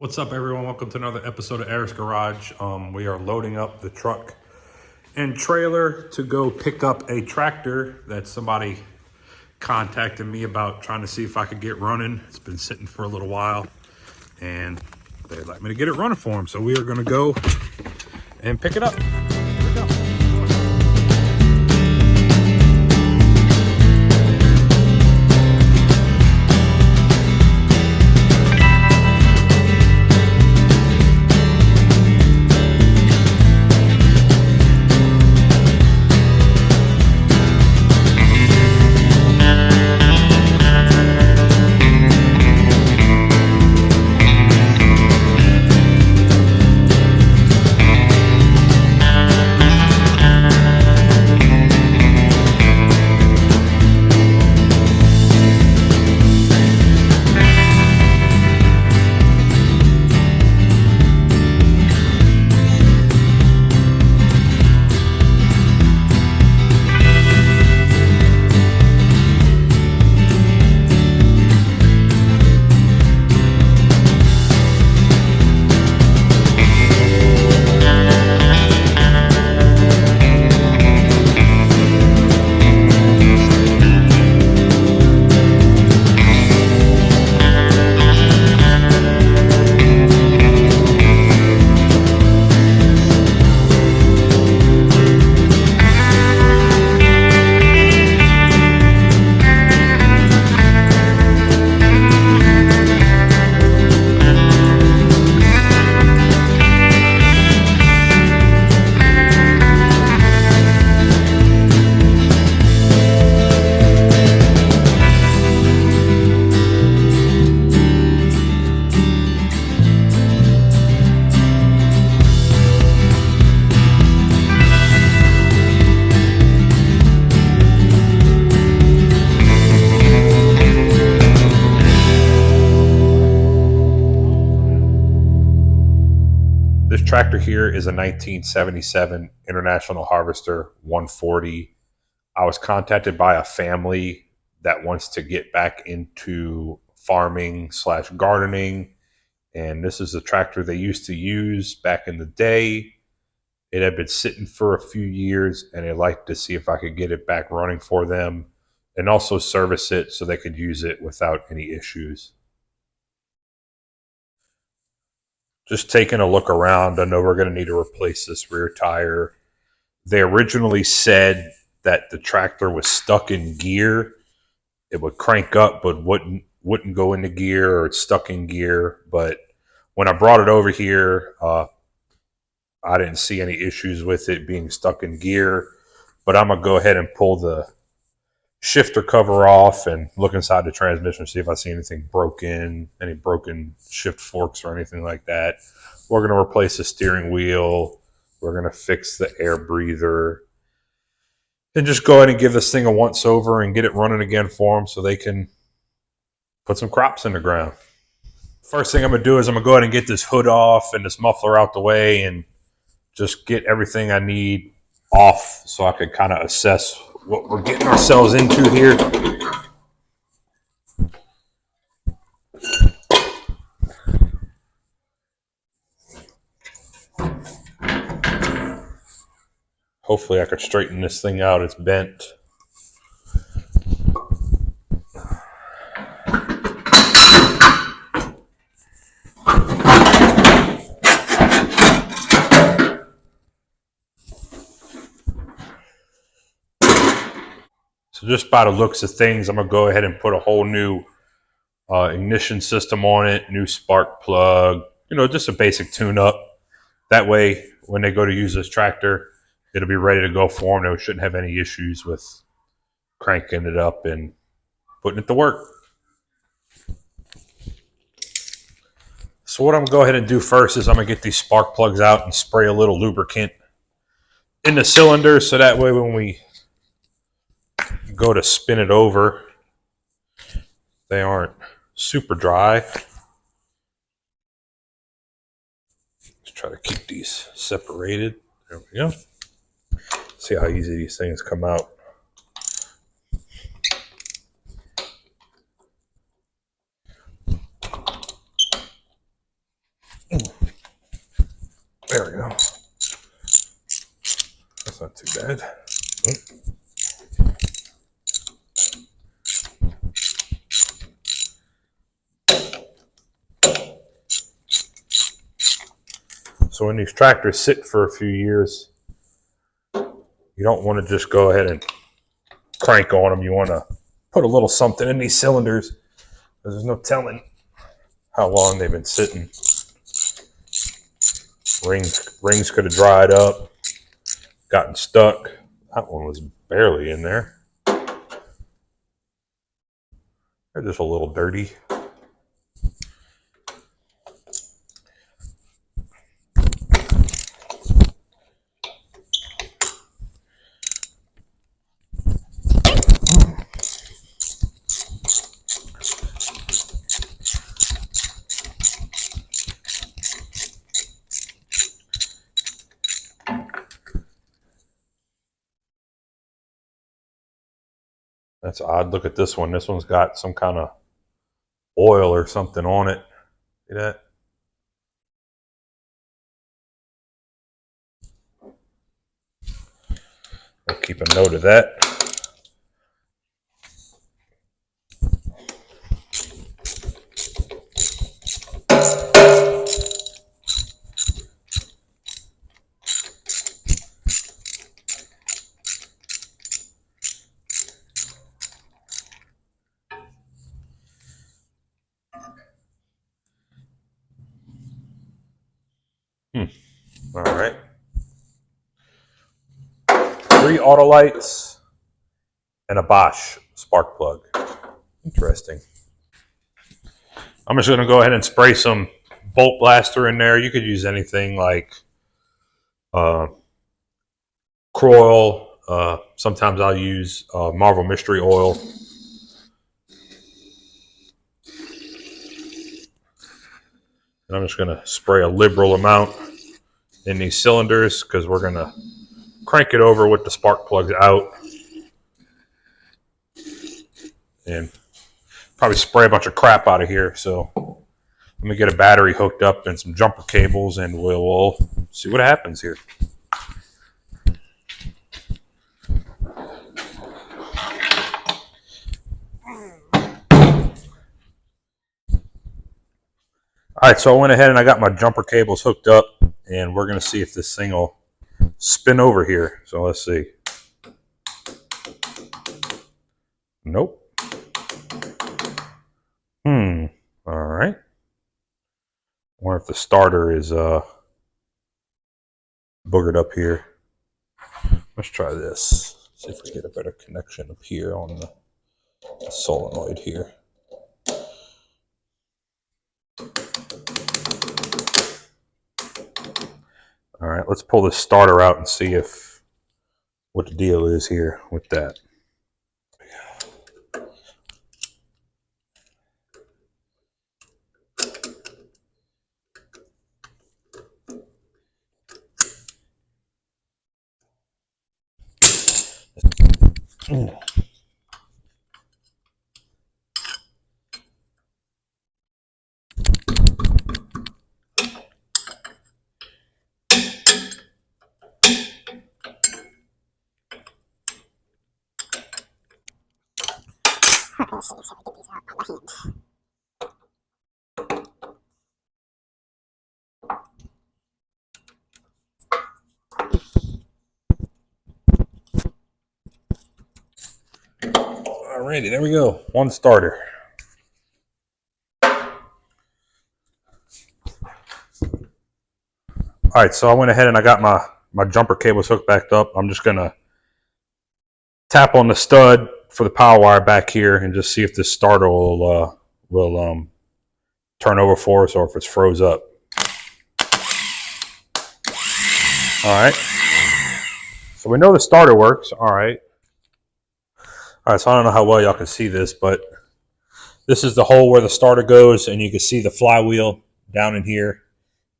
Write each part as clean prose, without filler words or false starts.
What's up, everyone? Welcome to another episode of Eric's Garage. We are loading up the truck and trailer to go pick up a tractor that somebody contacted me about, trying to see if I could get running. It's been sitting for a little while and they'd like me to get it running for them. So we are going to go and pick it up. Here we go. This tractor here is a 1977 International Harvester 140. I was contacted by a family that wants to get back into farming / gardening. And this is a tractor they used to use back in the day. It had been sitting for a few years and I'd like to see if I could get it back running for them and also service it so they could use it without any issues. Just taking a look around, I know we're going to need to replace this rear tire. They originally said that the tractor was stuck in gear. It would crank up but wouldn't go into gear, or it's stuck in gear. But when I brought it over here, I didn't see any issues with it being stuck in gear. But I'm going to go ahead and pull the shifter cover off and look inside the transmission, see if I see anything broken, any broken shift forks or anything like that. We're going to replace the steering wheel. We're going to fix the air breather and just go ahead and give this thing a once over and get it running again for them so they can put some crops in the ground. First thing I'm going to do is I'm going to go ahead and get this hood off and this muffler out the way and just get everything I need off so I can kind of assess what we're getting ourselves into here. Hopefully I could straighten this thing out. It's bent. So just by the looks of things, I'm going to go ahead and put a whole new ignition system on it, new spark plug, just a basic tune-up. That way, when they go to use this tractor, it'll be ready to go for them. They shouldn't have any issues with cranking it up and putting it to work. So what I'm going to go ahead and do first is I'm going to get these spark plugs out and spray a little lubricant in the cylinder so that way when we go to spin it over, they aren't super dry. Let's try to keep these separated. There we go. See how easy these things come out. There we go. That's not too bad. So when these tractors sit for a few years, you don't want to just go ahead and crank on them. You want to put a little something in these cylinders, because there's no telling how long they've been sitting. Rings could have dried up, gotten stuck. That one was barely in there. They're just a little dirty. That's odd. Look at this one. This one's got some kind of oil or something on it. See that? I'll keep a note of that. All right. 3 auto lights and a Bosch spark plug. Interesting. I'm just going to go ahead and spray some bolt blaster in there. You could use anything like Croil. Sometimes I'll use Marvel Mystery Oil. And I'm just going to spray a liberal amount in these cylinders, because we're going to crank it over with the spark plugs out. And probably spray a bunch of crap out of here. So let me get a battery hooked up and some jumper cables, and we'll see what happens here. All right, so I went ahead and I got my jumper cables hooked up, and we're going to see if this thing will spin over here. So let's see. Nope. All right. I wonder if the starter is boogered up here. Let's try this. See if we get a better connection up here on the solenoid here. All right, let's pull this starter out and see if what the deal is here with that. Let's see if I can get these out by my hand. Alrighty, there we go. One starter. Alright, so I went ahead and I got my jumper cables hooked back up. I'm just gonna tap on the stud for the power wire back here and just see if this starter will turn over for us, or if it's froze up. Alright. So we know the starter works. Alright, so I don't know how well y'all can see this, but this is the hole where the starter goes, and you can see the flywheel down in here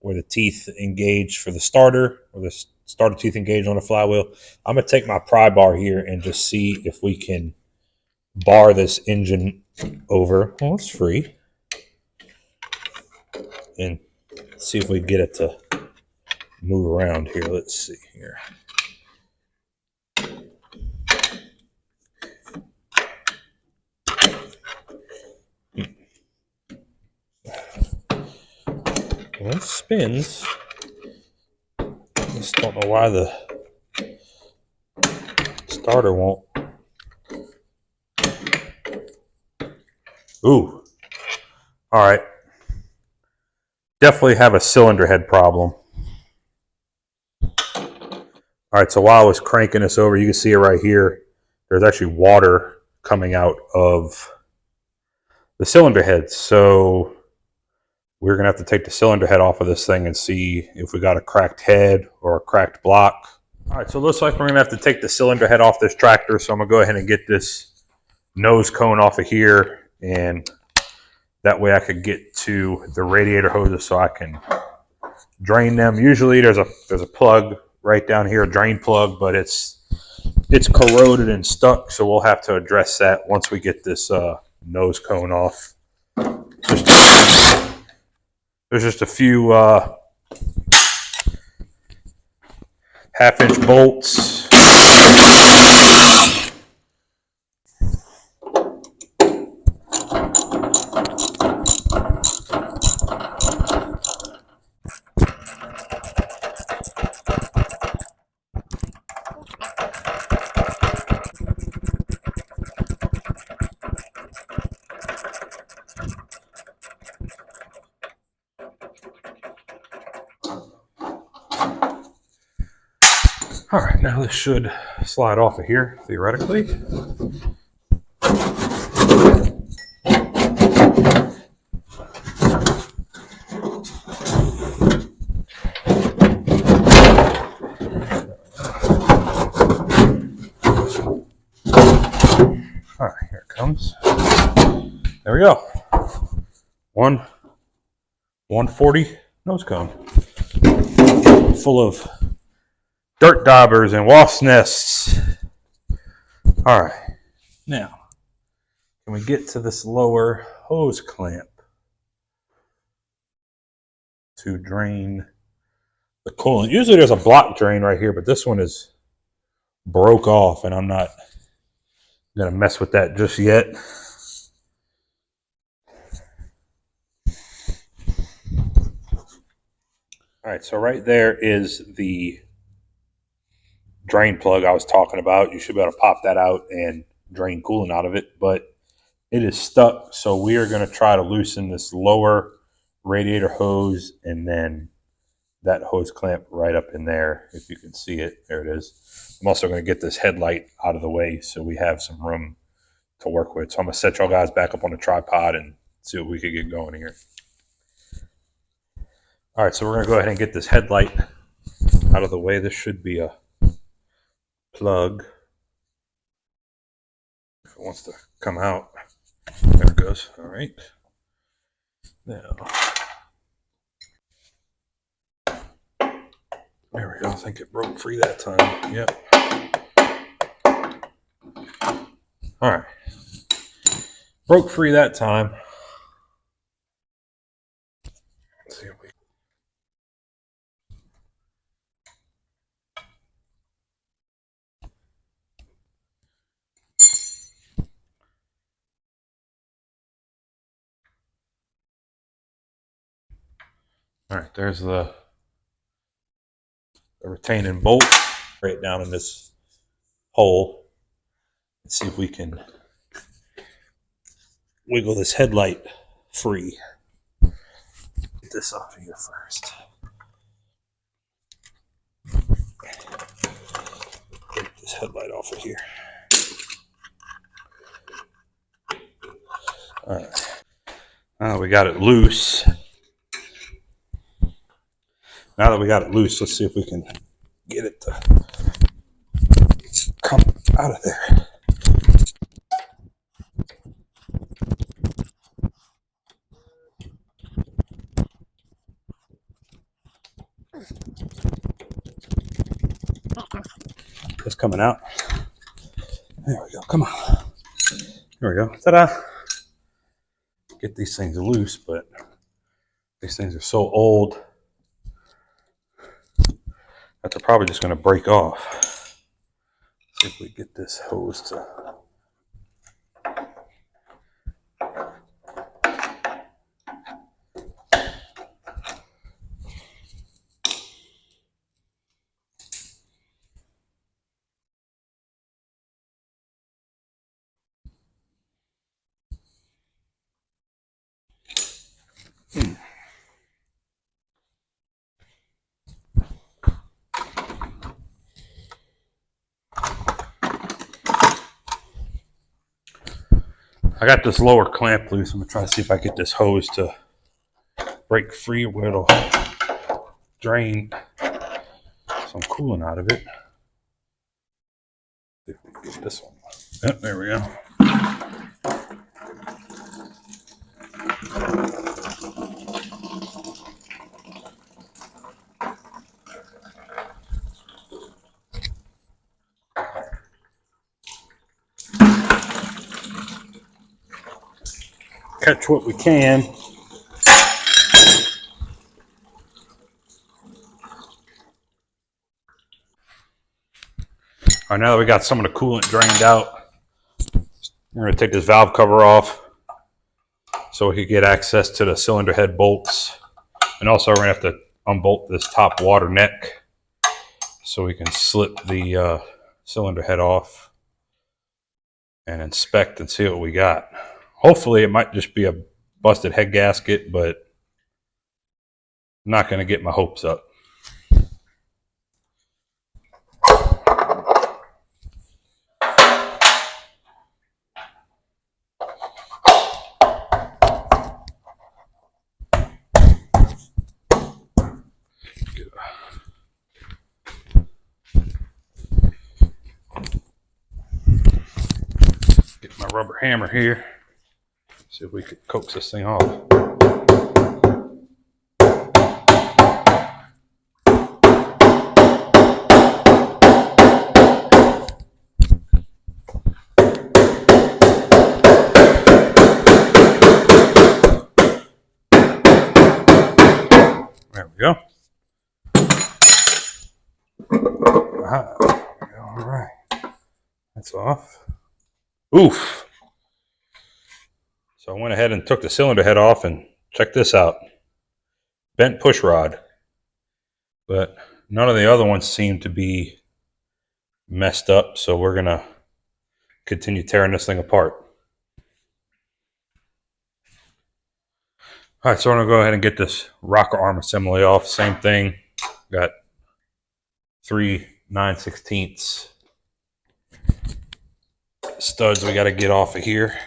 where the teeth engage for the starter, or the starter teeth engage on the flywheel. I'm going to take my pry bar here and just see if we can bar this engine over. Well, it's free. And see if we get it to move around here. Let's see here. Well, it spins. I just don't know why the starter won't. Ooh. All right. Definitely have a cylinder head problem. All right, so while I was cranking this over, you can see it right here. There's actually water coming out of the cylinder head. So we're going to have to take the cylinder head off of this thing and see if we got a cracked head or a cracked block. All right, so it looks like we're going to have to take the cylinder head off this tractor. So I'm going to go ahead and get this nose cone off of here, and that way I could get to the radiator hoses so I can drain them. Usually there's a plug right down here, a drain plug, but it's corroded and stuck, so we'll have to address that once we get this nose cone off. There's just a few half-inch bolts. All right, now this should slide off of here, theoretically. All right, here it comes. There we go. 140 nose cone. Full of dirt daubers and wasp nests. All right, now can we get to this lower hose clamp to drain the coolant? Usually there's a block drain right here, but this one is broke off, and I'm not gonna mess with that just yet. All right, so right there is the drain plug I was talking about. You should be able to pop that out and drain coolant out of it, but it is stuck. So we are going to try to loosen this lower radiator hose and then that hose clamp right up in there. If you can see it, there it is. I'm also going to get this headlight out of the way so we have some room to work with. So I'm going to set y'all guys back up on the tripod and see what we can get going here. All right, so we're going to go ahead and get this headlight out of the way. This should be a plug. If it wants to come out, there it goes. All right. Now, there we go. I think it broke free that time. Yep. All right. Broke free that time. Let's see if we. All right, there's the retaining bolt right down in this hole. Let's see if we can wiggle this headlight free. Get this off of here first. Get this headlight off of here. All right. We got it loose. Now that we got it loose, let's see if we can get it to come out of there. It's coming out. There we go. Come on. There we go. Ta-da! Get these things loose, but these things are so old. That's probably just going to break off. See if we get this hose to... I got this lower clamp loose. I'm going to try to see if I get this hose to break free where it'll drain some coolant out of it. See if we can get this one. Yep, there we go. Catch what we can. All right, now that we got some of the coolant drained out, we're going to take this valve cover off so we can get access to the cylinder head bolts. And also we're going to have to unbolt this top water neck so we can slip the cylinder head off and inspect and see what we got. Hopefully it might just be a busted head gasket, but I'm not going to get my hopes up. Get my rubber hammer here. See if we could coax this thing off. There we go. All right. That's off. Oof. So I went ahead and took the cylinder head off, and check this out. Bent push rod. But none of the other ones seem to be messed up, so we're going to continue tearing this thing apart. All right, so I'm going to go ahead and get this rocker arm assembly off. Same thing. Got 3 9/16 studs we got to get off of here.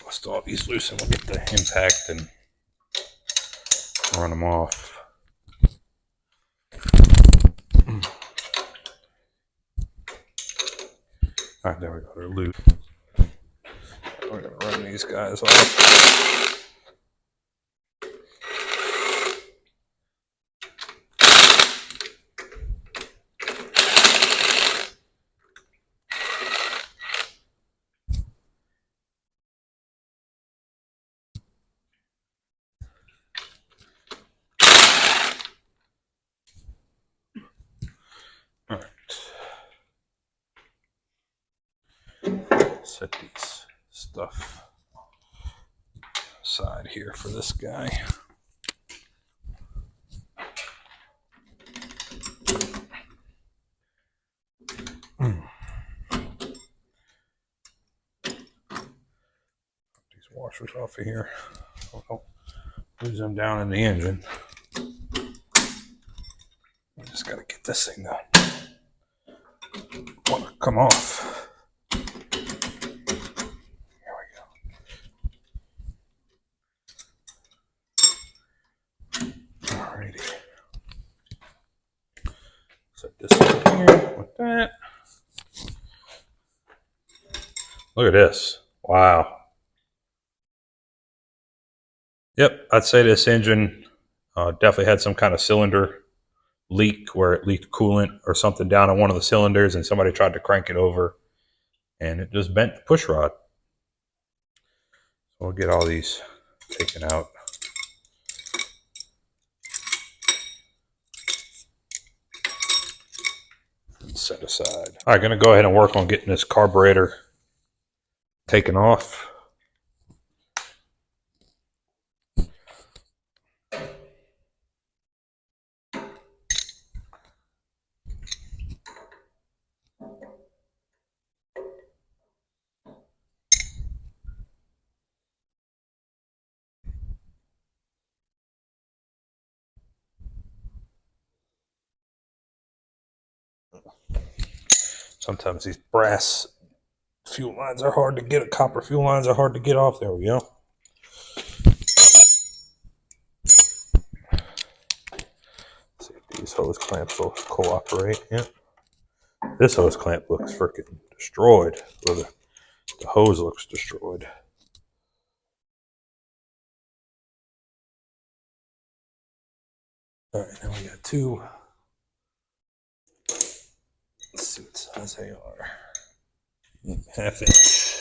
Bust all these loose and we'll get the impact and run them off. All right, there we go. They're loose. We're going to run these guys off. All right. Set these stuff aside here for this guy. These washers off of here. So don't lose them down in the engine. I just got to get this thing done. Want to come off. Here we go. Alrighty. Set this in here with that. Look at this. Wow. Yep, I'd say this engine definitely had some kind of cylinder leak where it leaked coolant or something down on one of the cylinders and somebody tried to crank it over and it just bent the push rod. So we'll get all these taken out. set aside. All right, gonna go ahead and work on getting this carburetor taken off. Sometimes these brass fuel lines are hard to get. Copper fuel lines are hard to get off. There we go. Let's see if these hose clamps will cooperate. Yeah. This hose clamp looks freaking destroyed. Or the hose looks destroyed. All right, now we got two. Let's see what size they are. 1/2 inch.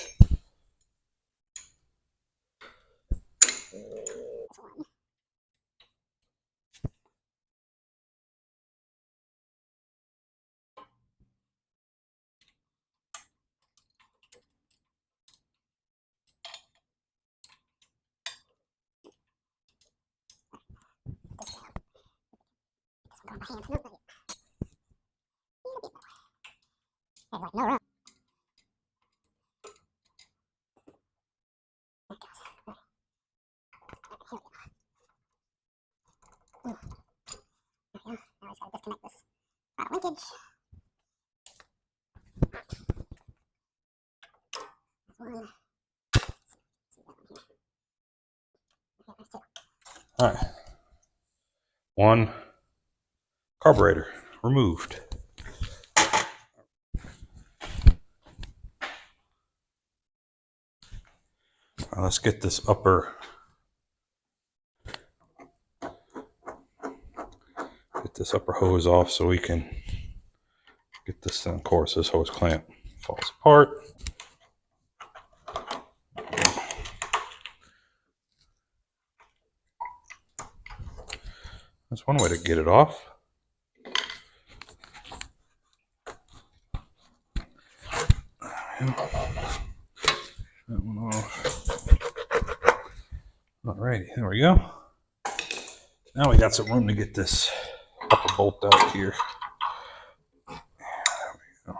All right. One carburetor removed. Now let's get this upper hose off so we can get this thing. Of course, this hose clamp falls apart. That's one way to get it off. That one off. Alrighty, there we go. Now we got some room to get this upper bolt out here. There we go.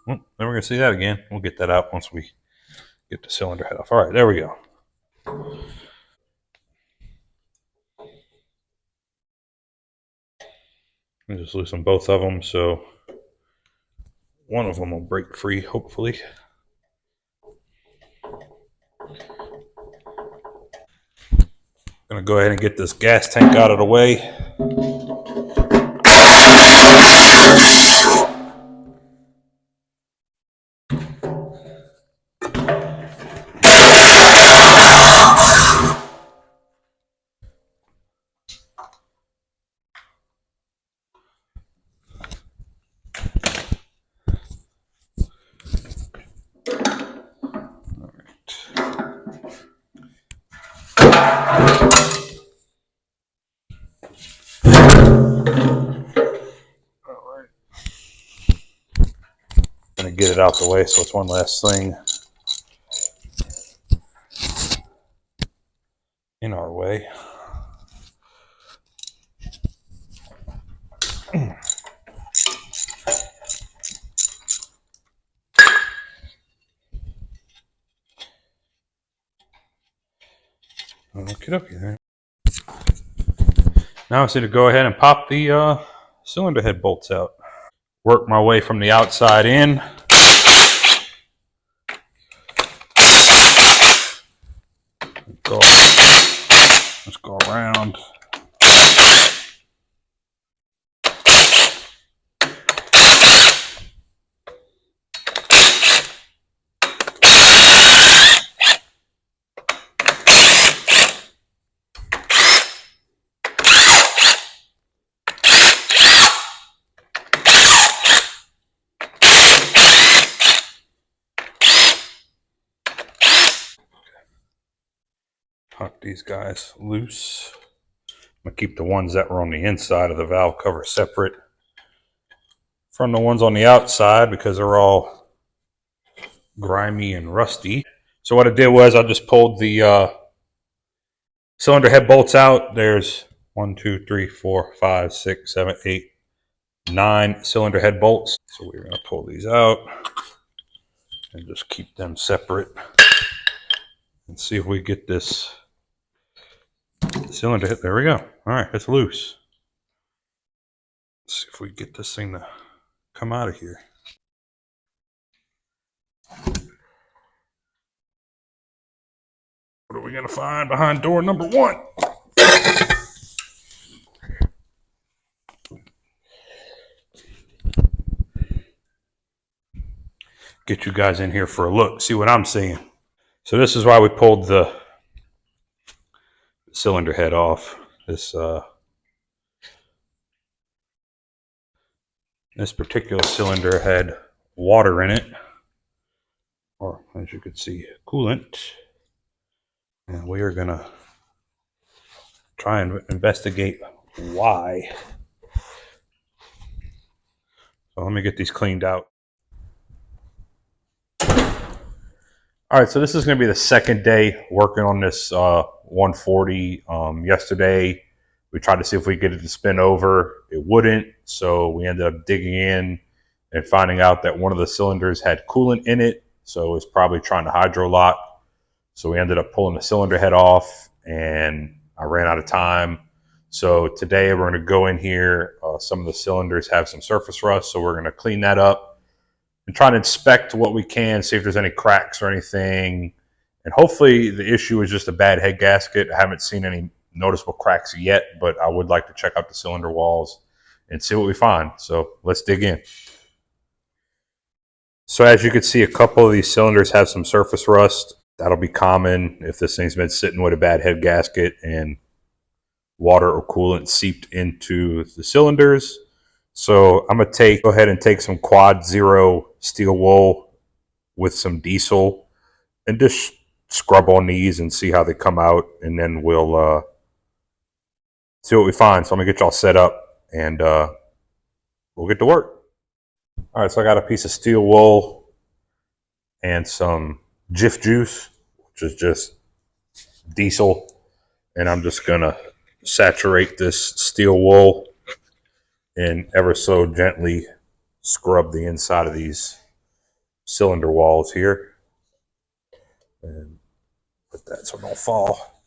Well, then we're going to see that again. We'll get that out once we get the cylinder head off. All right, there we go. I'll just loosen both of them so one of them will break free, hopefully. I'm going to go ahead and get this gas tank out of the way. Going to get it out the way so it's one last thing in our way. Okay, then. Now I see to go ahead and pop the cylinder head bolts out. Work my way from the outside in. Let's go around. Tuck these guys loose. I'm going to keep the ones that were on the inside of the valve cover separate from the ones on the outside because they're all grimy and rusty. So what I did was I just pulled the cylinder head bolts out. There's 1, 2, 3, 4, 5, 6, 7, 8, 9 cylinder head bolts. So we're going to pull these out and just keep them separate and see if we get this cylinder head. There we go. All right, it's loose. Let's see if we get this thing to come out of here. What are we going to find behind door number 1? Get you guys in here for a look, see what I'm seeing. So this is why we pulled the cylinder head off. This particular cylinder had water in it, or as you can see, coolant. And we are going to try and investigate why. So let me get these cleaned out. All right, so this is going to be the second day working on this 140. Yesterday, we tried to see if we could get it to spin over. It wouldn't, so we ended up digging in and finding out that one of the cylinders had coolant in it, so it's probably trying to hydrolock. So we ended up pulling the cylinder head off, and I ran out of time. So today we're going to go in here. Some of the cylinders have some surface rust, so we're going to clean that up and try to inspect what we can, see if there's any cracks or anything. And hopefully the issue is just a bad head gasket. I haven't seen any noticeable cracks yet, but I would like to check out the cylinder walls and see what we find. So let's dig in. So as you can see, a couple of these cylinders have some surface rust. That'll be common if this thing's been sitting with a bad head gasket and water or coolant seeped into the cylinders. So I'm going to go ahead and take some quad zero steel wool with some diesel and just scrub on these and see how they come out. And then we'll see what we find. So I'm going to get y'all set up and we'll get to work. All right, so I got a piece of steel wool and some Jif juice, which is just diesel. And I'm just going to saturate this steel wool and ever so gently scrub the inside of these cylinder walls here. And put that so it don't fall.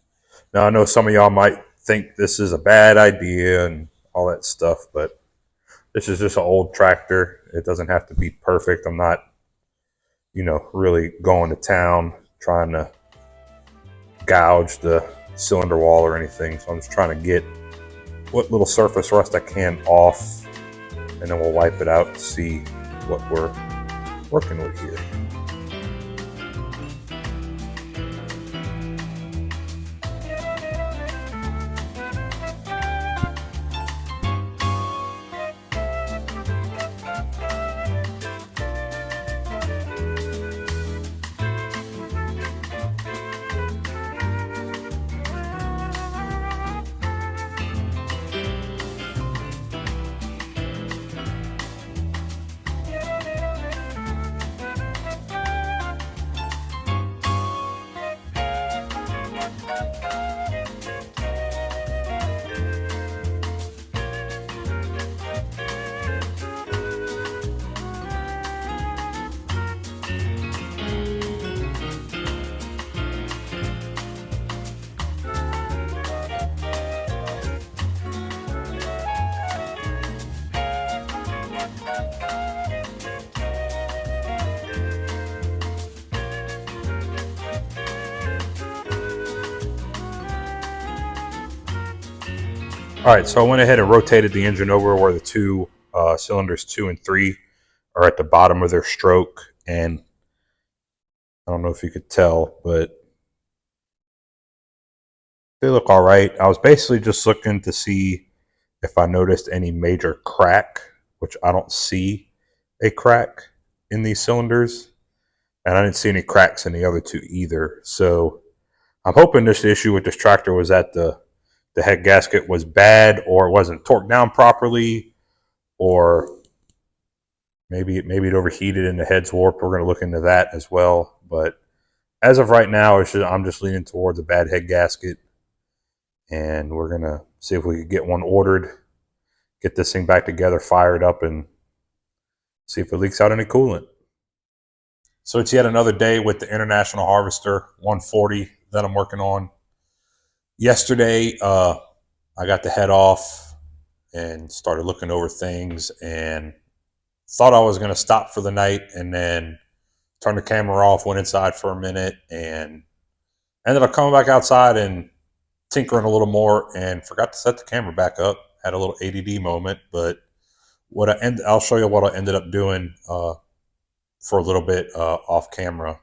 Now I know some of y'all might think this is a bad idea and all that stuff, but this is just an old tractor. It doesn't have to be perfect. I'm not, really going to town trying to gouge the cylinder wall or anything. So I'm just trying to get what little surface rust I can off, and then we'll wipe it out and see what we're working with here. All right, so I went ahead and rotated the engine over where the two cylinders 2 and 3 are at the bottom of their stroke. And I don't know if you could tell, but they look all right. I was basically just looking to see if I noticed any major crack, which I don't see a crack in these cylinders. And I didn't see any cracks in the other two either. So I'm hoping this issue with this tractor was that the head gasket was bad, or it wasn't torqued down properly, or maybe it overheated and the head's warped. We're going to look into that as well. But as of right now, I'm just leaning towards a bad head gasket, and we're going to see if we can get one ordered, get this thing back together, fire it up, and see if it leaks out any coolant. So it's yet another day with the International Harvester 140 that I'm working on. Yesterday, I got the head off and started looking over things and thought I was going to stop for the night, and then turned the camera off, went inside for a minute, and ended up coming back outside and tinkering a little more, and forgot to set the camera back up. Had a little ADD moment, but I'll show you what I ended up doing for a little bit off camera.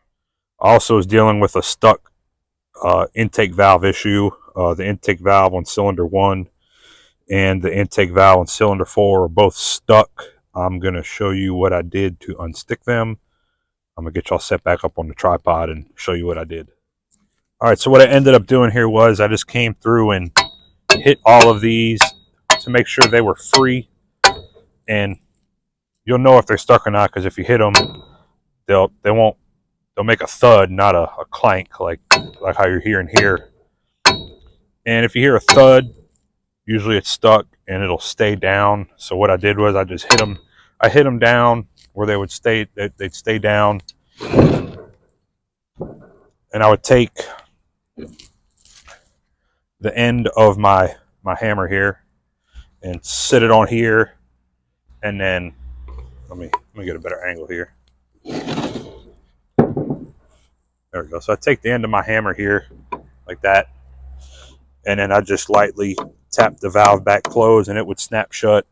I also was dealing with a stuck intake valve issue. The intake valve on cylinder 1 and the intake valve on cylinder 4 are both stuck. I'm going to show you what I did to unstick them. I'm going to get y'all set back up on the tripod and show you what I did. All right, so what I ended up doing here was I just came through and hit all of these to make sure they were free. And you'll know if they're stuck or not, because if you hit them, they'll make a thud, not a clank like how you're hearing here. And if you hear a thud, usually it's stuck and it'll stay down. So what I did was I just hit them. I hit them down where they would stay. They'd stay down, and I would take the end of my hammer here and sit it on here, and then let me get a better angle here. There we go. So I take the end of my hammer here like that, and then I just lightly tap the valve back closed, and it would snap shut.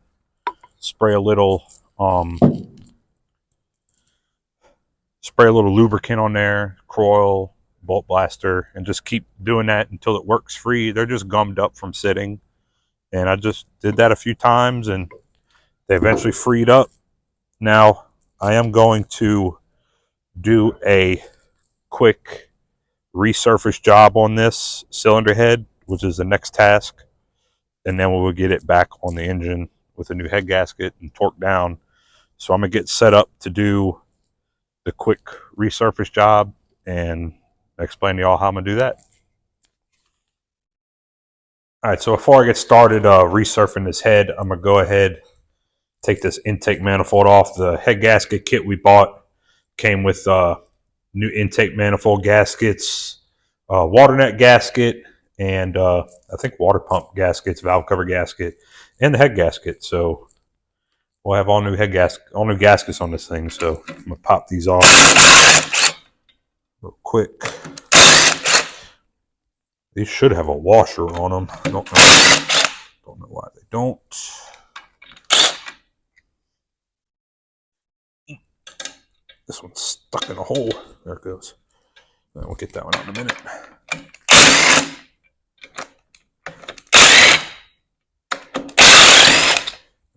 Spray a little lubricant on there, Croil, bolt blaster, and just keep doing that until it works free. They're just gummed up from sitting, and I just did that a few times, and they eventually freed up. Now I am going to do a quick resurface job on this cylinder head, which is the next task, and then we will get it back on the engine with a new head gasket and torque down. So I'm gonna get set up to do the quick resurface job and explain to y'all how I'm gonna do that. All right, so before I get started resurfacing this head, I'm gonna go ahead, take this intake manifold off. The head gasket kit we bought came with new intake manifold gaskets, water net gasket, and I think water pump gaskets, valve cover gasket, and the head gasket. So we'll have all new gaskets on this thing. So I'm gonna pop these off real quick. These should have a washer on them. I don't know why they don't. This one's stuck in a hole. There it goes. We'll get that one out in a minute.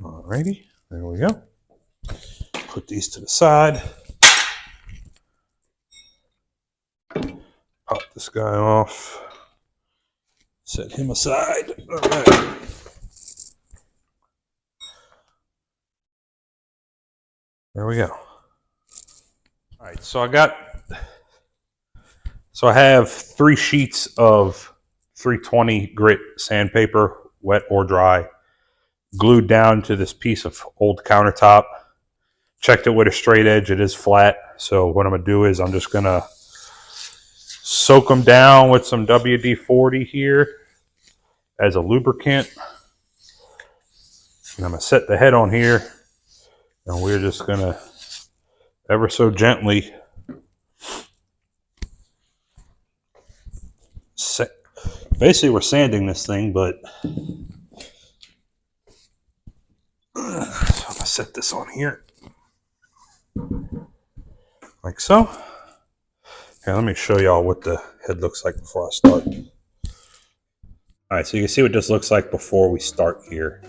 Alrighty, there we go. Put these to the side. Pop this guy off. Set him aside. All right. There we go. All right, so I have 3 sheets of 320 grit sandpaper, wet or dry, glued down to this piece of old countertop. Checked it with a straight edge. It is flat. So what I'm gonna do is I'm just gonna soak them down with some WD-40 here as a lubricant. And I'm gonna set the head on here, and we're just gonna ever so gently basically we're sanding this thing, but so I'm gonna set this on here like so. Okay, let me show y'all what the head looks like before I start. All right, so you can see what this looks like before we start here,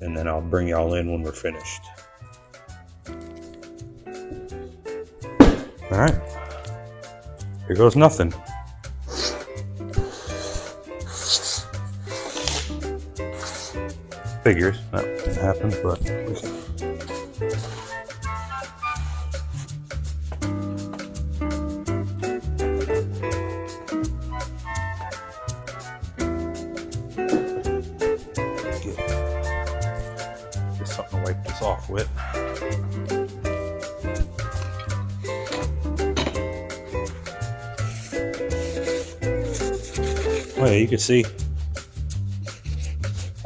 and then I'll bring y'all in when we're finished. All right, here goes nothing. Figures that can happen, but get something to wipe this off with. Oh yeah, you can see.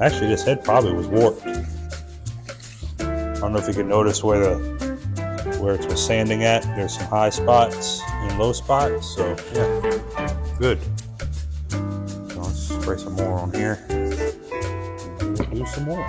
Actually, this head probably was warped. I don't know if you can notice where it was sanding at. There's some high spots and low spots, so yeah, good. So let's spray some more on here. And we'll do some more.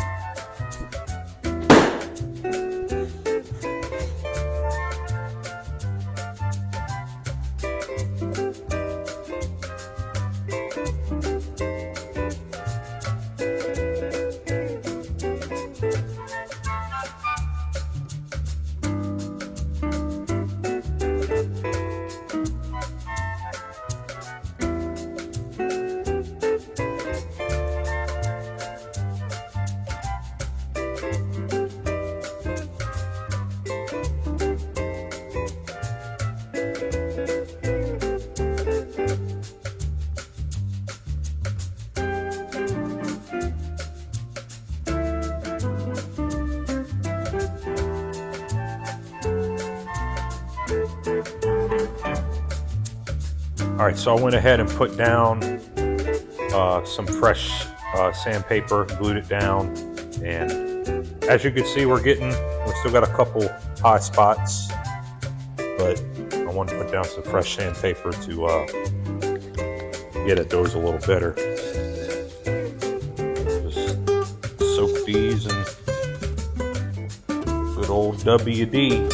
All right, so I went ahead and put down some fresh sandpaper, glued it down, and as you can see, we still got a couple high spots, but I want to put down some fresh sandpaper to get at those a little better. Just soak these in good old WD.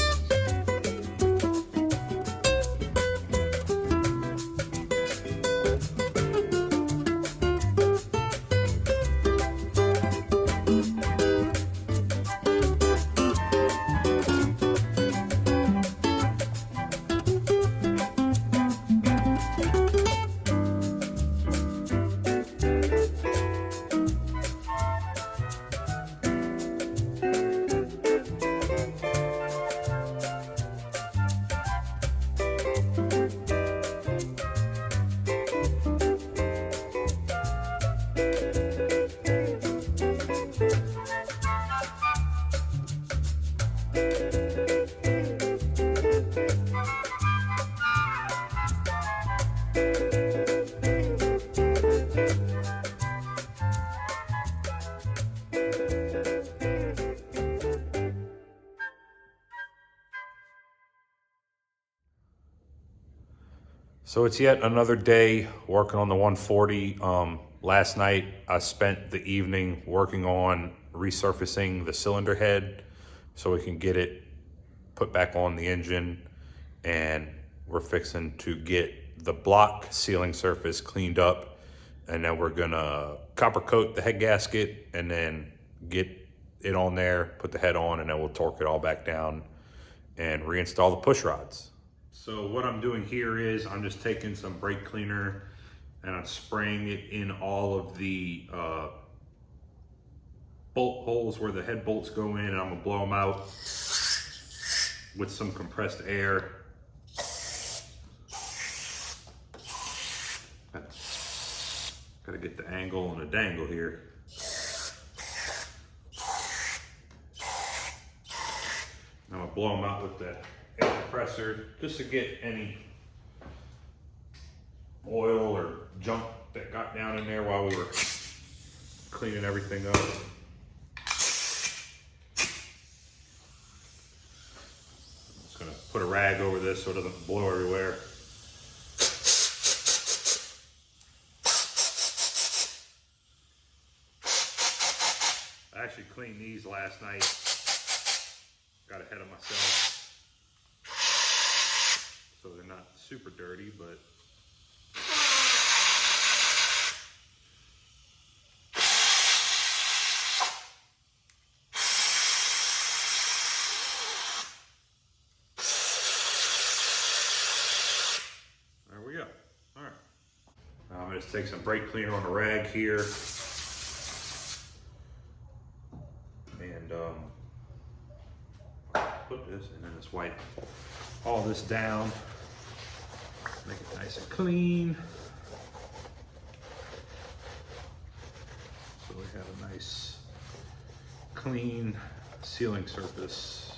So it's yet another day working on the 140. Last night I spent the evening working on resurfacing the cylinder head so we can get it put back on the engine, and we're fixing to get the block sealing surface cleaned up, and then we're gonna copper coat the head gasket and then get it on there, put the head on, and then we'll torque it all back down and reinstall the push rods. So what I'm doing here is I'm just taking some brake cleaner and I'm spraying it in all of the bolt holes where the head bolts go in, and I'm gonna blow them out with some compressed air. Gotta get the angle and the dangle here. I'm gonna blow them out with the air compressor just to get any oil or junk that got down in there while we were cleaning everything up. I'm just gonna put a rag over this so it doesn't blow everywhere. I actually cleaned these last night. Got ahead of myself. So they're not super dirty, but there we go. All right. Now I'm going to take some brake cleaner on a rag here. and then just wipe all this down, make it nice and clean. So we have a nice clean sealing surface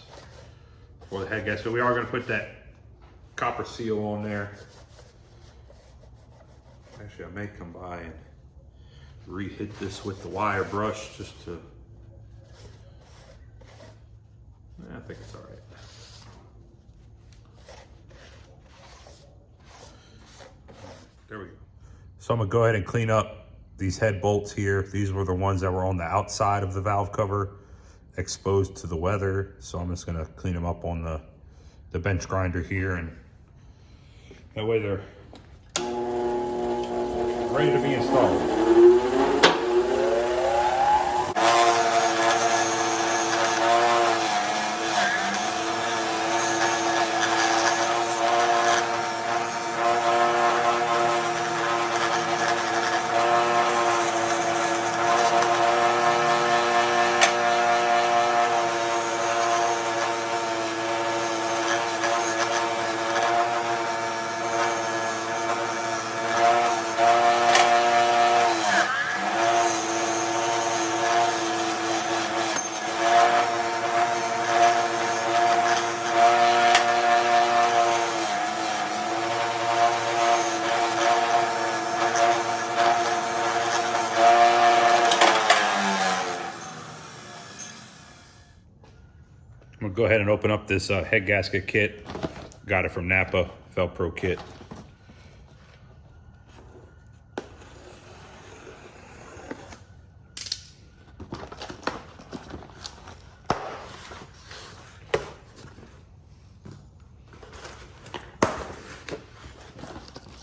for the head gasket. So we are going to put that copper seal on there. Actually, I may come by and re-hit this with the wire brush just to, I think it's all right. There we go. So I'm gonna go ahead and clean up these head bolts here. These were the ones that were on the outside of the valve cover, exposed to the weather. So I'm just gonna clean them up on the bench grinder here, and that way they're ready to be installed. I'm gonna go ahead and open up this head gasket kit. Got it from Napa, Velcro kit.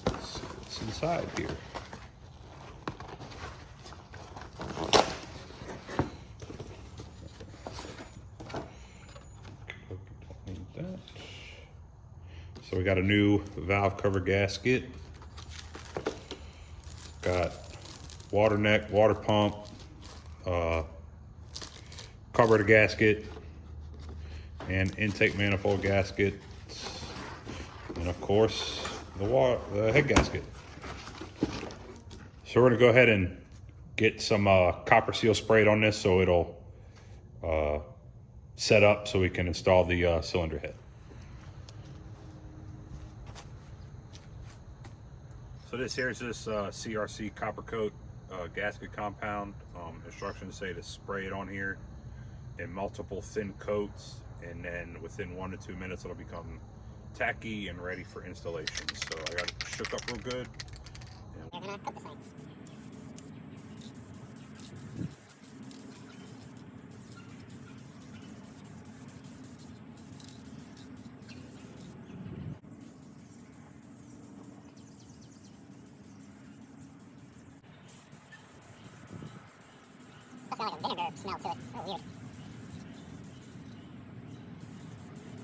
Let's see what's inside here. So we got a new valve cover gasket. Got water neck, water pump, cover the gasket, and intake manifold gasket, and of course the head gasket. So we're gonna go ahead and get some copper seal sprayed on this so it'll set up so we can install the cylinder head. So this here is this CRC copper coat gasket compound. Instructions say to spray it on here in multiple thin coats, and then within 1 to 2 minutes it'll become tacky and ready for installation. So I got it shook up real good. They're gonna cook this thing. It's got like a vinegar smell to it. It's real weird.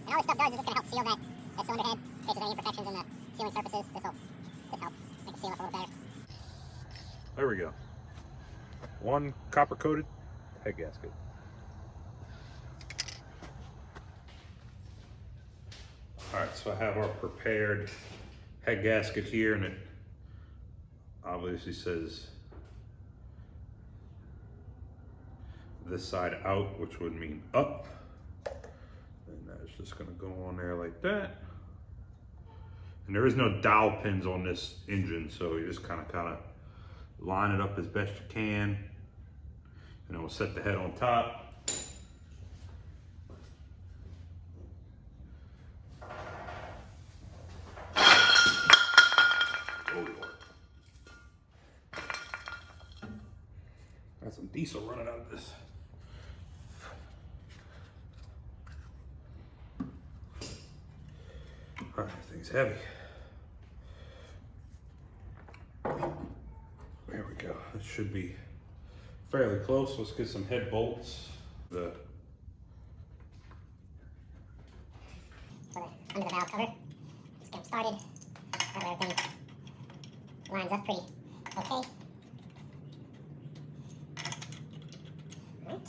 And all this stuff does is just gonna help seal that cylinder head. In case there's any imperfections in the sealing surfaces, this will help make it seal up a little better. There we go. One copper coated head gasket. All right, so I have our prepared head gasket here, and it obviously says this side out, which would mean up. And that's just gonna go on there like that. And there is no dowel pins on this engine, so you just kind of line it up as best you can. And then we'll set the head on top. Oh Lord. Got some diesel running out of this. All right, thing's heavy. There we go. It should be fairly close. Let's get some head bolts. Under the valve cover. Just get them started. That way everything lines up pretty okay. Right.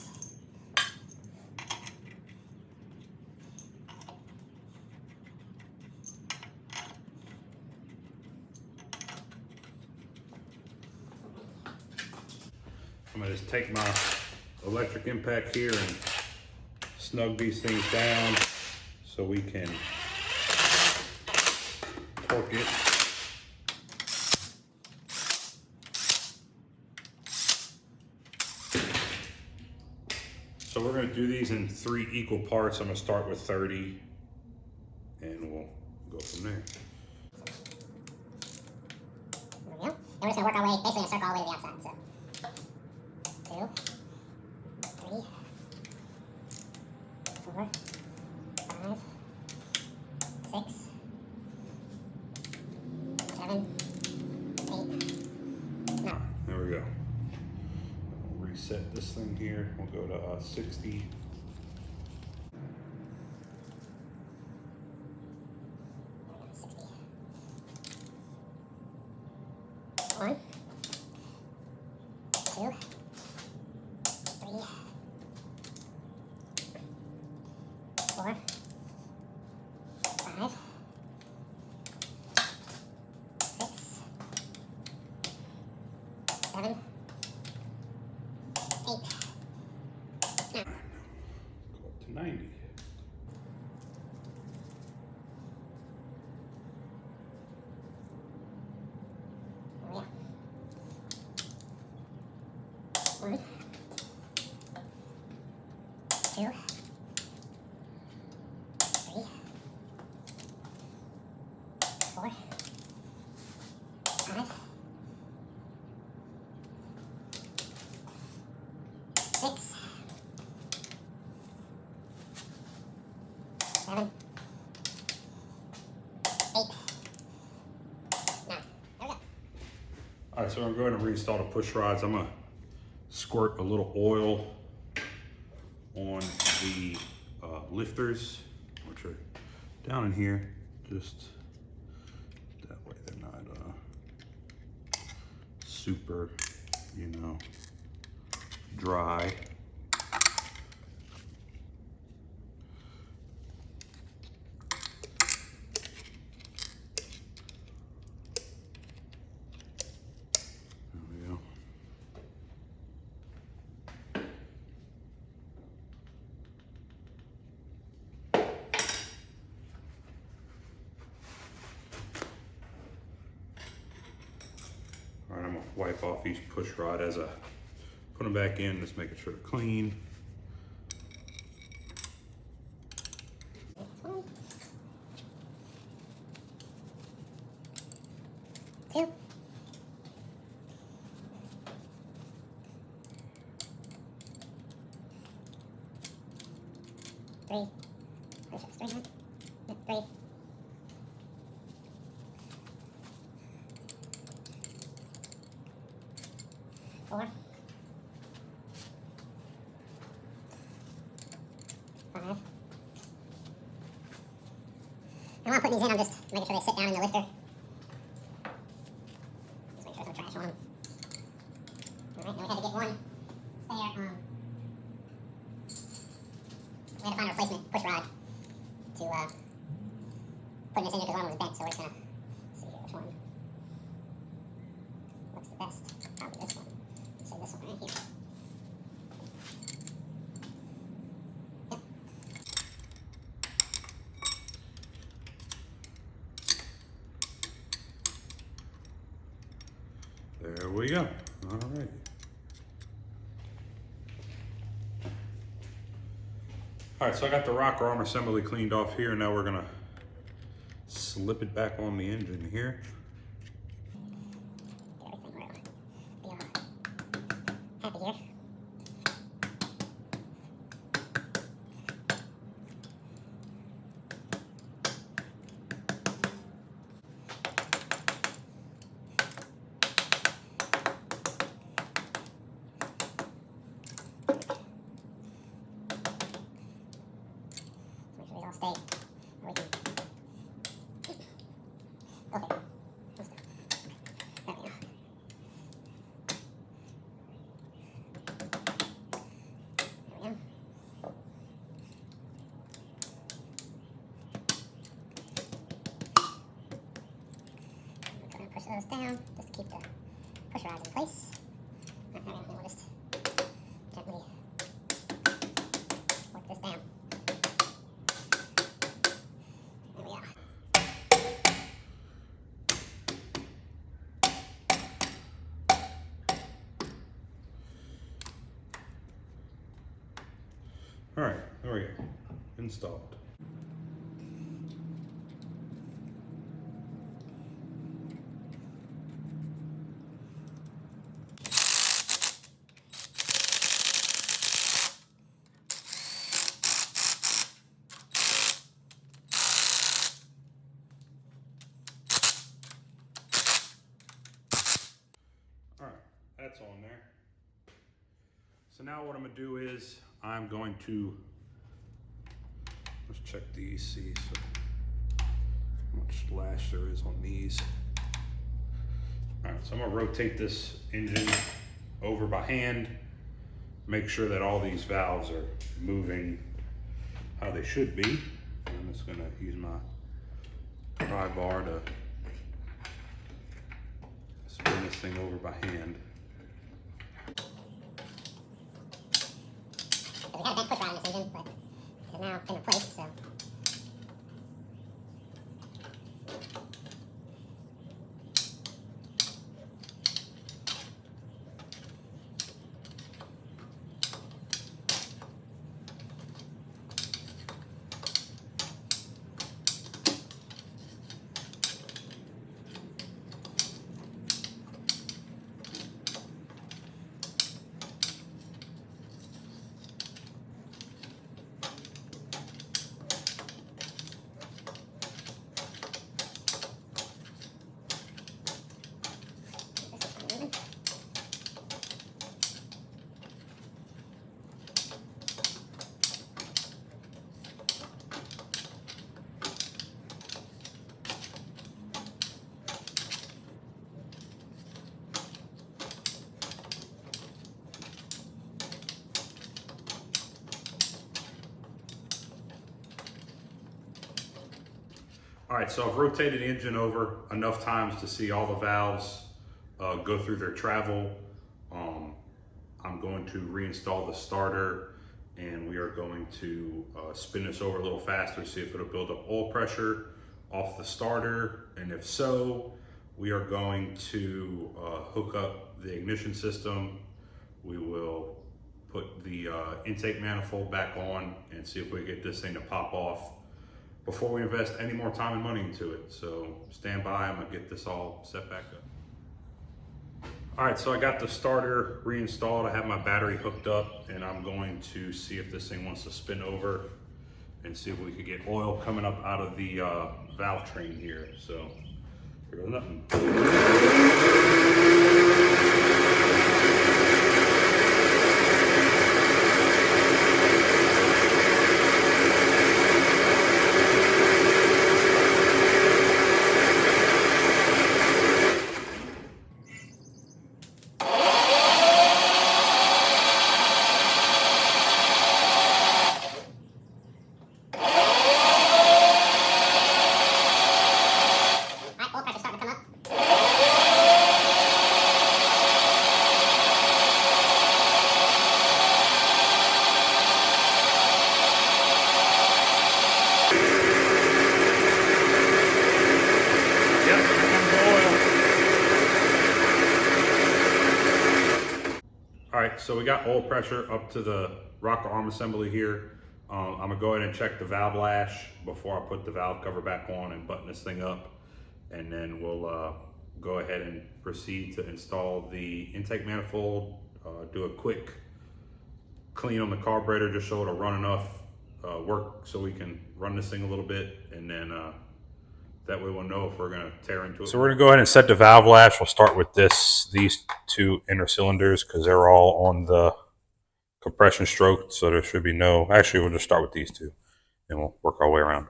I'm gonna just take my electric impact here and snug these things down so we can torque it. So we're going to do these in 3 equal parts. I'm going to start with 30 and we'll go from there. There we go. And we're just going to work our way, basically in a circle all the way to the outside. So 2, 3, 4, 5, 6, 7, 8. No. There we go. We'll reset this thing here. We'll go to 60. One, 2, 3, 4, 5, 6, 7, 8. Go up to 90. One, 2, 3, 4, 5, 6, 7, 8, 9. There we go. All right, so I'm going to reinstall the push rods. I'm going to squirt a little oil on the lifters, which are down in here, just that way they're not super, you know, dry. All right, I'm gonna wipe off each push rod as I put them back in, just making sure they're clean. One, 2, 3, 3, 4, 5. And while I'm putting these in, I'm just making sure they sit down in the lifter. Just make sure there's no trash on them. Alright, now we had to get one spare, we had to find a replacement push rod to put this in here because one was bent, so we're just gonna see here which one looks the best. Probably this one. Say this one right here. Yep. There we go. All right. All right, so I got the rocker arm assembly cleaned off here. Now we're gonna slip it back on the engine here. Get everything where it'll be all happy here. Make sure these all stay. We can. Okay. Let's go. There we go. There we go. I'm going to push those down just to keep the push rods in place. Alright, there we go. We'll just gently work this down. There we go. All right, there we go. Installed. All right, that's on there. So now what I'm gonna do is I'm going to, let's check these, see how much lash there is on these. All right, so I'm gonna rotate this engine over by hand, make sure that all these valves are moving how they should be. I'm just gonna use my pry bar to spin this thing over by hand. We had a bad push rod on this engine, but it's now been replaced, so. All right, so I've rotated the engine over enough times to see all the valves go through their travel. I'm going to reinstall the starter, and we are going to spin this over a little faster, see if it'll build up oil pressure off the starter. And if so, we are going to hook up the ignition system. We will put the intake manifold back on and see if we get this thing to pop off before we invest any more time and money into it. So stand by, I'm gonna get this all set back up. All right, so I got the starter reinstalled. I have my battery hooked up, and I'm going to see if this thing wants to spin over and see if we could get oil coming up out of the valve train here. So here goes nothing. Alright, oil pressure starting to come up. Yep, here comes the oil. All right, so we got oil pressure up to the rocker arm assembly here. I'm gonna go ahead and check the valve lash before I put the valve cover back on and button this thing up. And then we'll go ahead and proceed to install the intake manifold, do a quick clean on the carburetor just so it'll run enough work so we can run this thing a little bit, and then that way we'll know if we're gonna tear into it. So we're gonna go ahead and set the valve lash. We'll start with these two inner cylinders because they're all on the compression stroke, so there should be no, actually we'll just start with these two and we'll work our way around.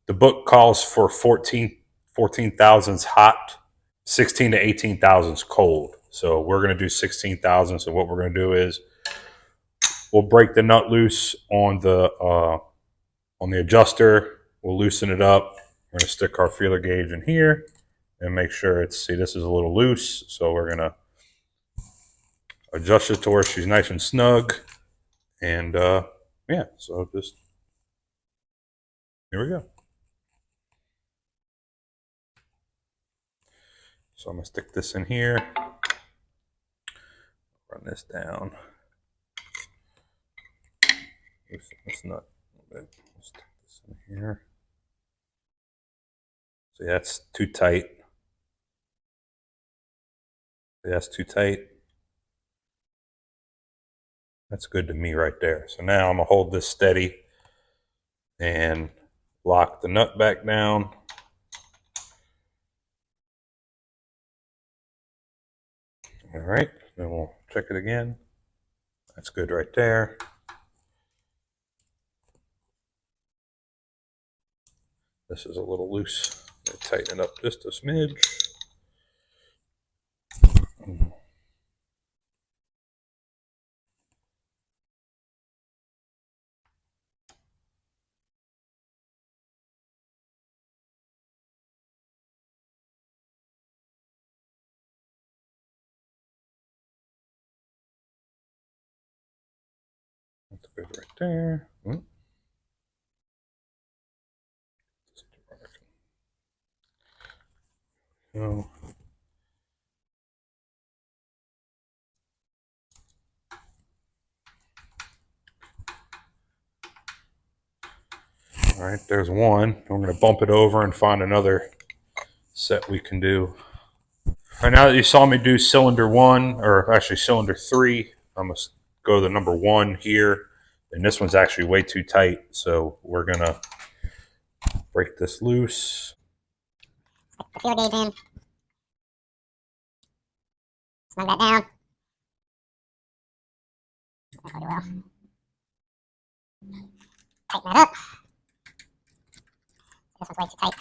The book calls for 14 thousandths hot, 16 to 18 thousandths cold. So we're going to do 16 thousandths. So what we're going to do is we'll break the nut loose on the adjuster. We'll loosen it up. We're going to stick our feeler gauge in here and make sure it's, see, this is a little loose. So we're going to adjust it to where she's nice and snug. And yeah, so just, here we go. So I'm gonna stick this in here, run this down. Loosen this nut a little bit. Stick this in here. See, that's too tight. See, that's too tight. That's good to me right there. So now I'm gonna hold this steady and lock the nut back down. All right, then we'll check it again. That's good right there. This is a little loose. Tighten it up just a smidge. That's good right there. So, all right, there's one. We're going to bump it over and find another set we can do. All right, now that you saw me do cylinder 1, or actually cylinder 3, I'm going to go to the number 1 here. And this one's actually way too tight, so we're going to break this loose. Stick the feeler gauge in. Snug that down. That'll do well. Tighten that up. This one's way too tight.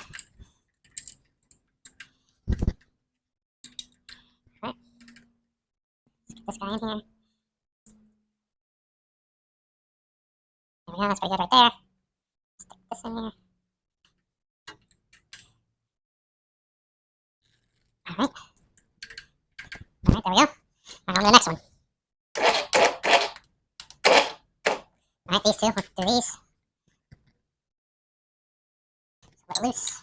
Alright. Stick this guy in here. There we go, that's pretty good right there. Stick this in here. Alright. Alright, there we go. On to the next one. Alright, these two, let's do these. A little loose.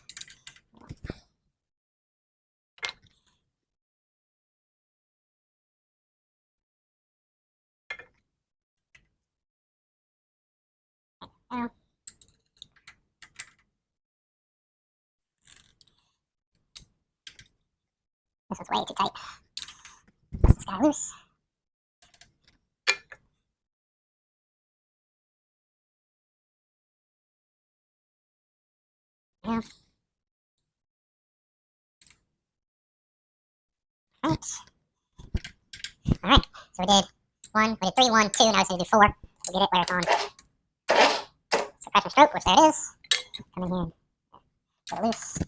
Oh. This one's way too tight. This guy loose. Yeah. Alright. Alright, so we did 1, we did 3, 1, 2, now it's going to do 4. We'll get it where it's on suppression stroke, which there it is. Come in here and get it loose.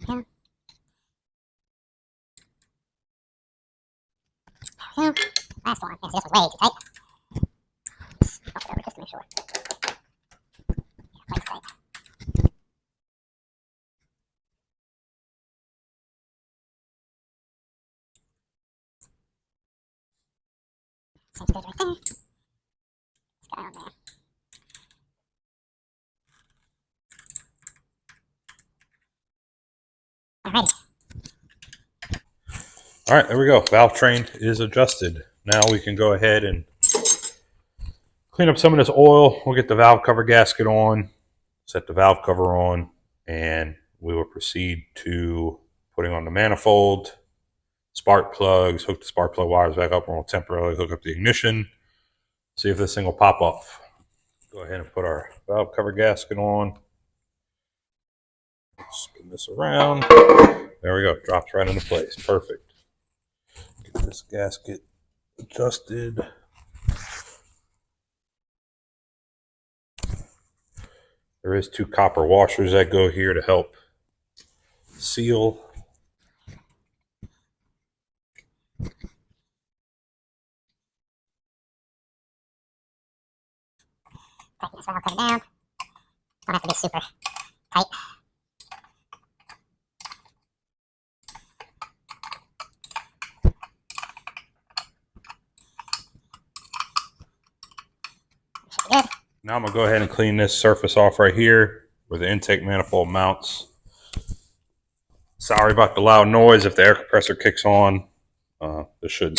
Yeah. There we go. Last one. Yeah, see, this one's way too tight. Bump it over just to make sure. Yeah, way too tight. Seems good right there. This guy on there. Alrighty. All right, there we go. Valve train is adjusted. Now we can go ahead and clean up some of this oil. We'll get the valve cover gasket on, set the valve cover on, and we will proceed to putting on the manifold, spark plugs, hook the spark plug wires back up, and we'll temporarily hook up the ignition, see if this thing will pop off. Go ahead and put our valve cover gasket on. Spin this around. There we go. Drops right into place. Perfect. Get this gasket adjusted. There is 2 copper washers that go here to help seal. Tighten this valve cover down. Don't have to be super tight. Now I'm going to go ahead and clean this surface off right here where the intake manifold mounts. Sorry about the loud noise if the air compressor kicks on. This should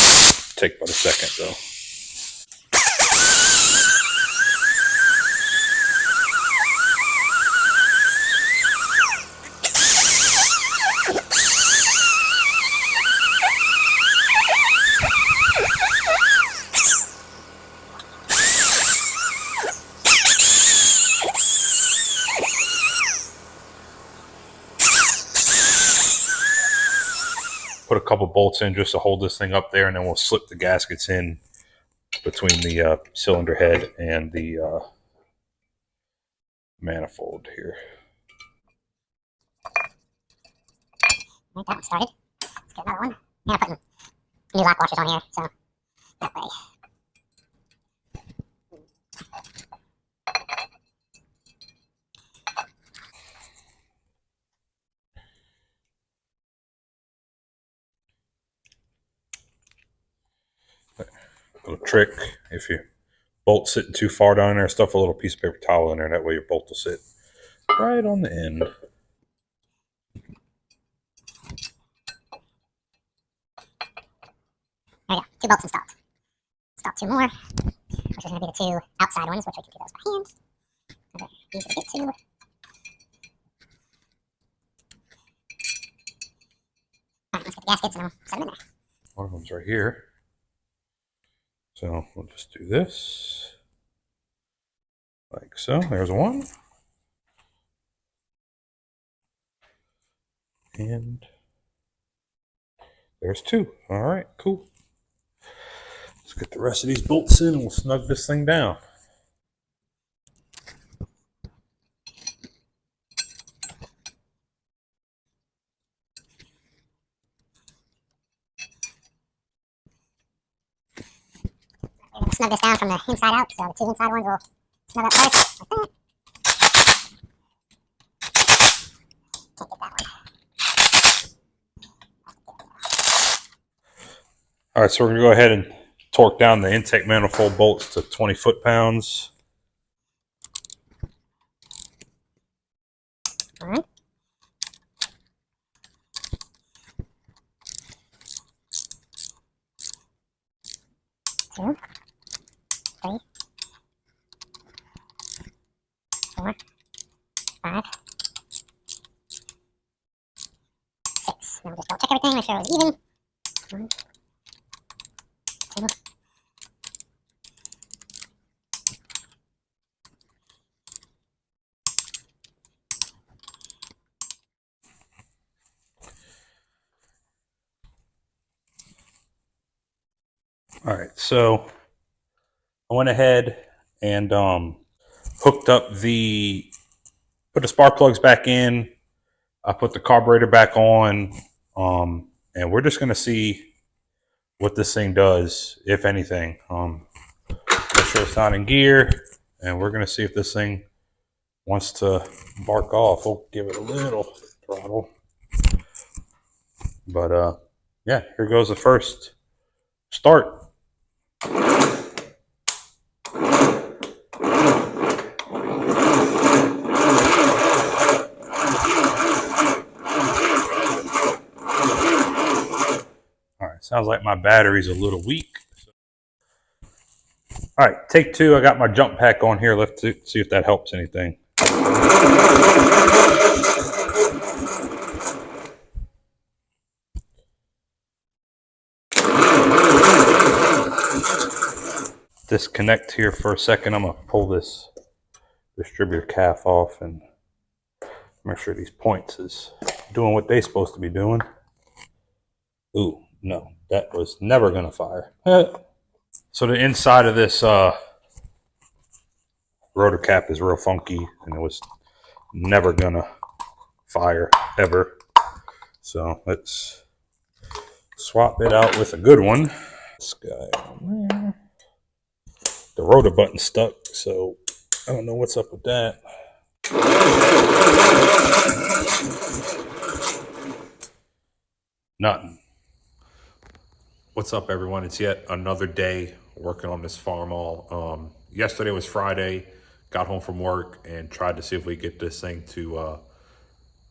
take about a second though. Put a couple bolts in just to hold this thing up there, and then we'll slip the gaskets in between the cylinder head and the manifold here. Right, that one started. Let's get another one. Yeah, I'm putting new lock washers on here, so that way. Little trick: if your bolt sitting too far down there, stuff a little piece of paper towel in there. That way your bolt will sit right on the end. There we go. 2 bolts installed. Install 2 more, which is going to be the 2 outside ones, which we can do those by hand. They're easy to get to. Alright, let's get the gaskets and I'll set them in there. One of them's right here. So we'll just do this like so. There's one. And there's 2. All right, cool. Let's get the rest of these bolts in and we'll snug this thing down. We're going to snug this down from the inside out, so the 2 inside ones will snug up first, like that. Can't get that one. All right, so we're going to go ahead and torque down the intake manifold bolts to 20 foot-pounds. All right. Two, 3, 4, 5, 6. Now we'll just double check everything, make sure it was even. 1, 2. All right, so I went ahead and hooked up put the spark plugs back in. I put the carburetor back on, and we're just gonna see what this thing does, if anything. Make sure it's not in gear, and we're gonna see if this thing wants to bark off. We'll give it a little throttle, but yeah, here goes the first start. Sounds like my battery's a little weak. All right, take 2. I got my jump pack on here. Let's see if that helps anything. Disconnect here for a second. I'm going to pull this distributor calf off and make sure these points is doing what they're supposed to be doing. Ooh, no, that was never going to fire. So the inside of this rotor cap is real funky, and it was never going to fire, ever. So let's swap it out with a good one. This guy on there. The rotor button's stuck, so I don't know what's up with that. Nothing. What's up, everyone? It's yet another day working on this farm all. Yesterday was Friday. got home from work and tried to see if we could get this thing to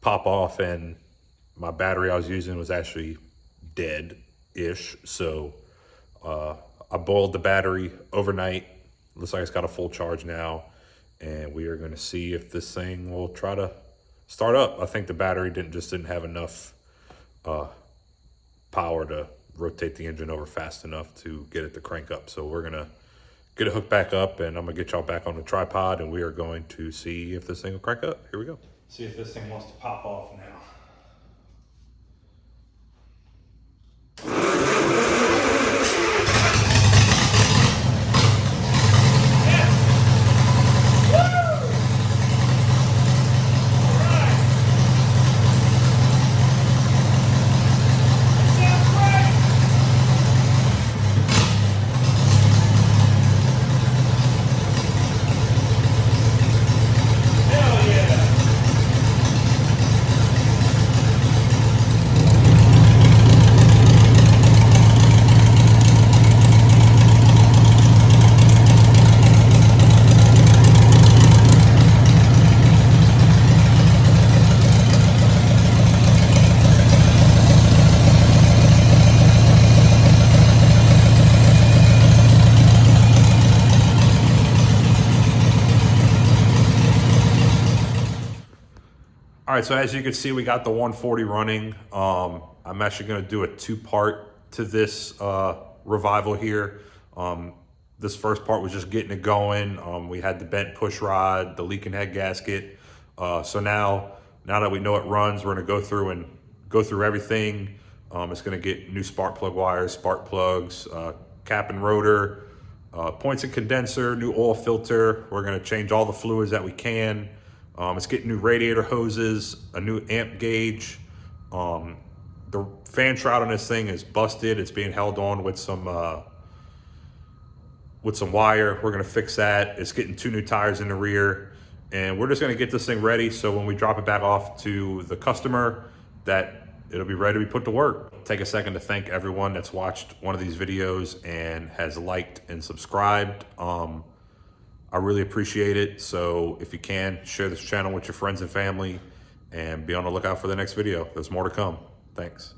pop off, and my battery I was using was actually dead-ish. So I boiled the battery overnight. Looks like it's got a full charge now, and we are going to see if this thing will try to start up. I think the battery didn't have enough power to rotate the engine over fast enough to get it to crank up. So we're gonna get it hooked back up, and I'm gonna get y'all back on the tripod, and we are going to see if this thing will crank up. Here we go. See if this thing wants to pop off now. All right, so as you can see, we got the 140 running. I'm actually gonna do a two-part to this revival here. This first part was just getting it going. We had the bent push rod, the leaking head gasket. So now that we know it runs, we're gonna go through everything. It's gonna get new spark plug wires, spark plugs, cap and rotor, points and condenser, new oil filter. We're gonna change all the fluids that we can. It's getting new radiator hoses, a new amp gauge. The fan shroud on this thing is busted. It's being held on with some wire. We're gonna fix that. It's getting 2 new tires in the rear, and we're just gonna get this thing ready so when we drop it back off to the customer, that it'll be ready to be put to work. Take a second to thank everyone that's watched one of these videos and has liked and subscribed. I really appreciate it. So if you can, share this channel with your friends and family, and be on the lookout for the next video. There's more to come. Thanks.